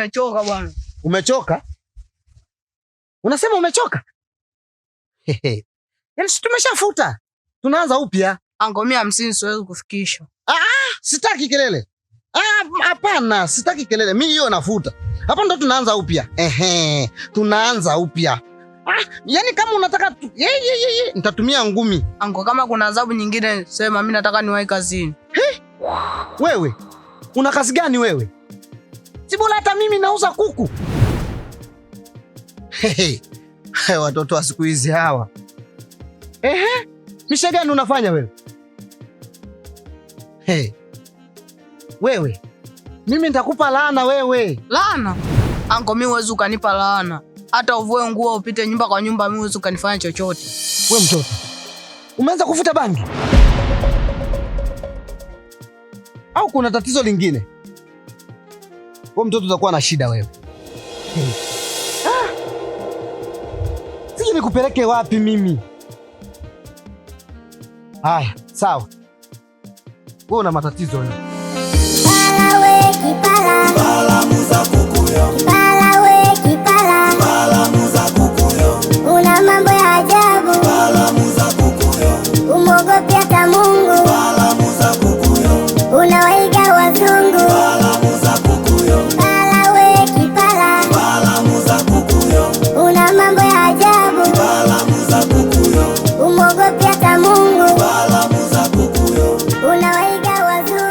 nimechoka bwana. Umechoka? Unasema umechoka? Yaani tumeshafuta. Tunaanza upya. Anko 150 siwezi kufikisha. Sitaki kelele. Hapana, sitaki kelele. Mimi hiyo nafuta. Hapo ndo tunaanza upya. Tunaanza upya. Yaani kama unataka nitatumia ngumi. Anko, kama kuna adhabu nyingine sema, mimi nataka niwahi kazini. Wewe una kazi gani wewe? Si bora hata mimi nauza kuku. Watoto wa siku hizi hawa. Misha gani unafanya wewe? Wewe, mimi nitakupa laana wewe. Laana? Anko, mimi huwezi ukanipa laana. Hata uvue nguo upite nyumba kwa nyumba, mimi huwezi ukanifanya chochote. Wewe mtoto, umeanza kuvuta bangi? Au kuna tatizo lingine? Wewe mtoto utakuwa na shida wewe. Sije nikupeleke wapi mimi? Haya, sawa. Wewe una matatizo wewe. Kipala we kipala. Kipala muza kukuyo. Kipala we kipala. Kipala muza kukuyo. Una mambo ya ajabu. Kipala muza kukuyo. Umogopi hata Mungu. Kipala muza kukuyo. Unawaiga wazungu. Kipala muza kukuyo. Kipala we kipala. Kipala muza kukuyo. Una mambo ya ajabu. Kipala muza kukuyo. Umogopi hata Mungu. Kipala muza kukuyo. Unawaiga wazungu.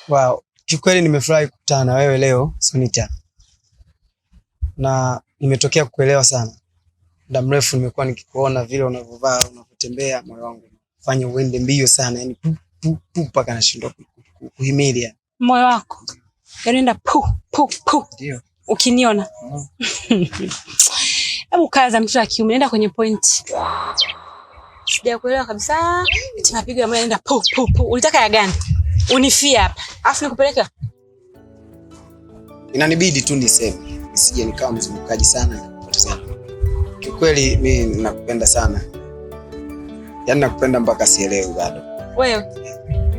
Wow, kikweli nimefurahi kukutana na wewe leo Sonita. Na nimetokea kukuelewa sana. Muda mrefu nimekuwa nikikuona vile unavyovaa, unavyotembea, moyo wangu fanya uende mbio sana, yani mpaka nashindwa kuhimili. Moyo wako yanaenda pu. Ndio. Ukiniona. Hebu kaza mtu wa kiume, nenda kwenye point. Sijakuelewa kabisa. Eti mapigo ya moyo yanaenda pu. Ulitaka ya gani? Unifia hapa. Afu nikupeleka. Inanibidi tu niseme, nisije nikawa mzungukaji sana kupoteza. Kikweli mimi nakupenda sana. Yaani nakupenda mpaka sielewi bado. Wewe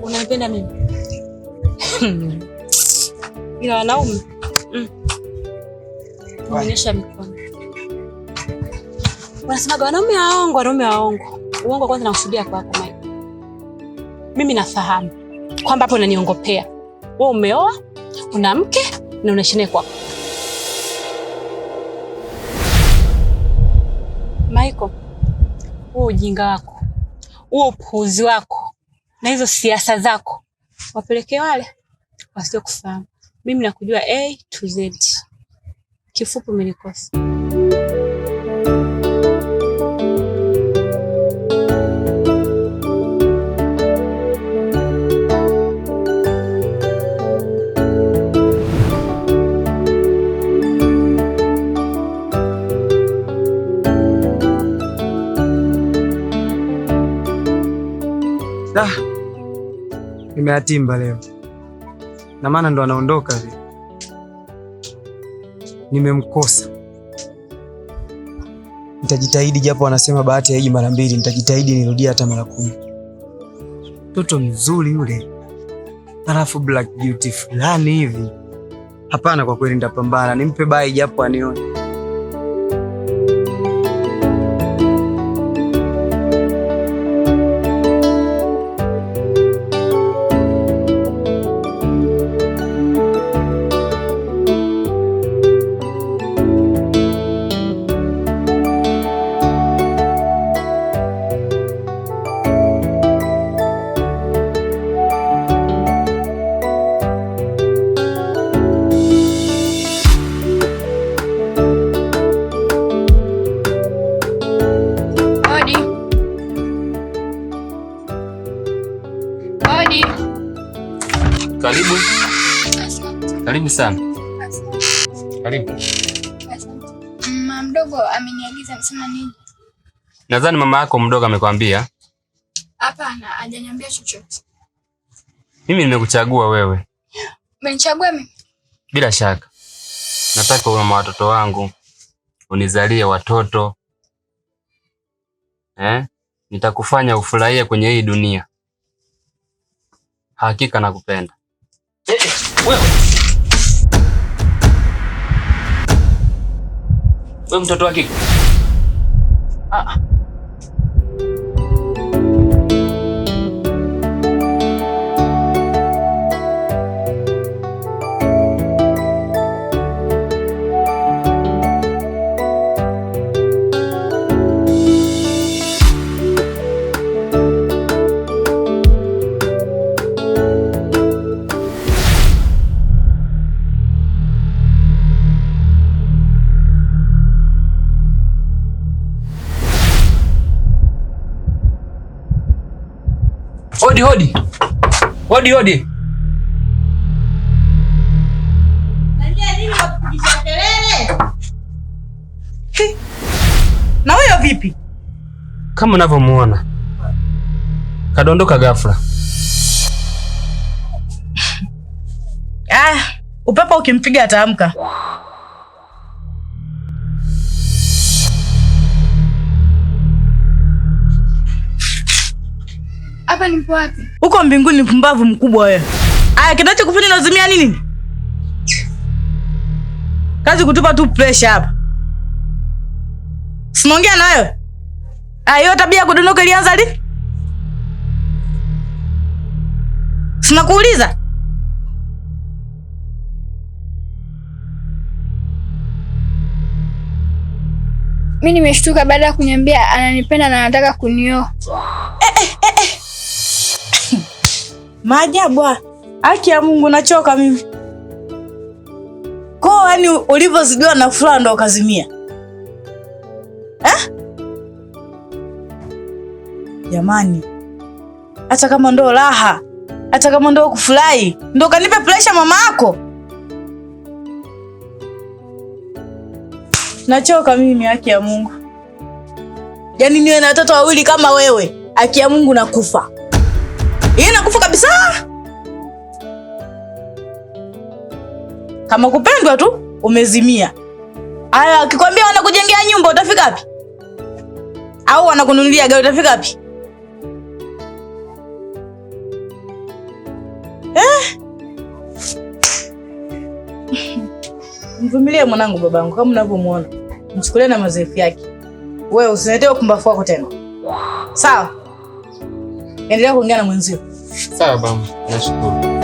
unanipenda mimi? Ila wanaume. Unaonyesha mikono. Wanasemaga wanaume waongo. Uongo kwanza nakusudia kwako Mike. Mimi nafahamu kwamba hapo unaniongopea. Wewe umeoa, una mke na unaishi naye kwako. Michael, huo ujinga wako, huo upuuzi wako na hizo siasa zako wapelekee wale wasio kufahamu. Mimi nakujua A to Z. Kifupi umenikosa. Nimeatimba leo. Na maana ndo anaondoka vile. Nimemkosa. Nitajitahidi japo anasema bahati haiji mara mbili, nitajitahidi nirudie hata mara 10. Mtoto mzuri yule. Alafu black beauty fulani hivi. Hapana, kwa kweli nitapambana. Nimpe bai japo anione. Karibu. Karibu sana. Karibu. Mama mdogo ameniagiza amesema nini? Nadhani mama yako mdogo amekwambia. Hapana, hajaniambia chochote. Mimi nimekuchagua wewe. Umenichagua mimi? Bila shaka. Nataka uwe mama watoto wangu. Unizalie watoto. Nitakufanya ufurahie kwenye hii dunia. Hakika nakupenda. Wewe mtoto wa kike. Hodi hodi. Hodi hodi. Na wewe vipi? Kama unavyomuona. Kadondoka ghafla. Upepo ukimpiga ataamka. Hapa nipo wapi? Uko mbinguni, mpumbavu mkubwa wewe. Kinachokufanya unazimia nini? Kazi kutupa tu pressure hapa. Sinaongea na wewe. Hiyo tabia ya kudondoka ilianza lini? Sinakuuliza. Mimi nimeshtuka baada ya kuniambia ananipenda na anataka kunioa. Maajabu. Haki ya Mungu, nachoka mimi. Kwa yani ulivyozidiwa na furaha ndo ukazimia. Jamani. Hata kama ndo raha, hata kama ndo kufurahi, ndo kanipe pressure mama yako. Nachoka mimi, haki ya Mungu. Yaani niwe na watoto wawili kama wewe, haki ya Mungu nakufa. Nakufa kabisa. Kama kupendwa tu umezimia. Haya, akikwambia wanakujengea nyumba utafika wapi? Au wanakununulia gari utafika wapi? Mvumilie mwanangu, babangu, kama unavyomuona. Mchukulie na mazefu yake. Wewe usiniletee ukumbafu wako tena. Sawa? Endelea kuongea na mwenzio. Sawa mama, nashukuru.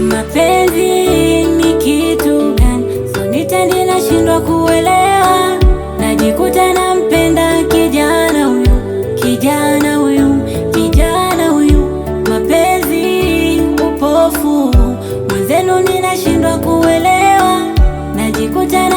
Mapenzi ni kitu gani? So nitendi nashindwa kuelewa. Najikuta nampenda kijana huyu. Mapenzi upofu, mwenzenu ninashindwa kuelewa. Najikuta